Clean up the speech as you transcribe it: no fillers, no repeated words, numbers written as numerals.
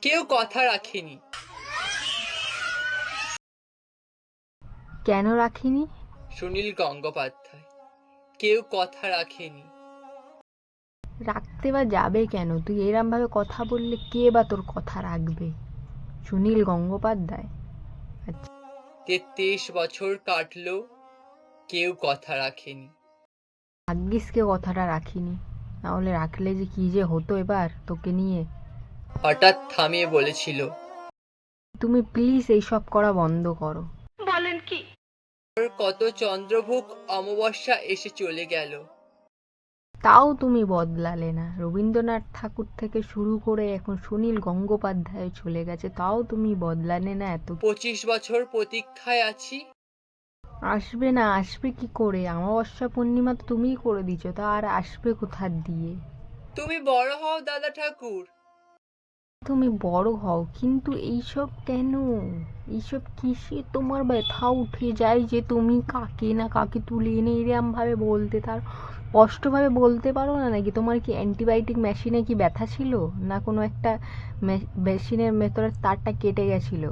কেউ কথা রাখেনি। কেন রাখিনি? সুনীল গঙ্গোপাধ্যায়। কেউ কথা রাখেনি। রাখতে বা যাবে কেন? তুই এরম ভাবে কথা বললে কে বা তোর কথা রাখবে? সুনীল গঙ্গোপাধ্যায়। আচ্ছা, 33 বছর কাটলো, কেউ কথা রাখেনি। ভাগ্যিস কে কথাটা রাখিনি, নাহলে রাখলে যে কি যে হতো এবার তোকে নিয়ে। হঠাৎ থামিয়ে বলেছিল, তুমি প্লিজ এইসব করা বন্ধ করো। কত চন্দ্রভোগ অমাবস্যা এসে চলে গেল। তাও তুমি বদলালে না। রবীন্দ্রনাথ ঠাকুর থেকে শুরু করে এখন সুনীল গঙ্গোপাধ্যায় চলে গেছে, তাও তুমি বদলালে না এত। 25 বছর প্রতীক্ষায় আছি। আসবে না, আসবে কি করে? অমাবস্যা পূর্ণিমা তো তুমিই করে দিছো, তা আর আসবে কোথা দিয়ে? তুমি বড় হও দাদা ঠাকুর। তুমি বড় হও, কিন্তু এইসব কেন? এইসব কিসে তোমার ব্যথা উঠে যায় যে তুমি কাকে না কাকে তুলে এনে এরম ভাবে বলতে, তার স্পষ্টভাবে বলতে পারো না নাকি? তোমার কি অ্যান্টিবায়োটিক মেশিনে কি ব্যথা ছিল, না কোনো একটা মেশিনের ভেতরের তারটা কেটে গেছিলো?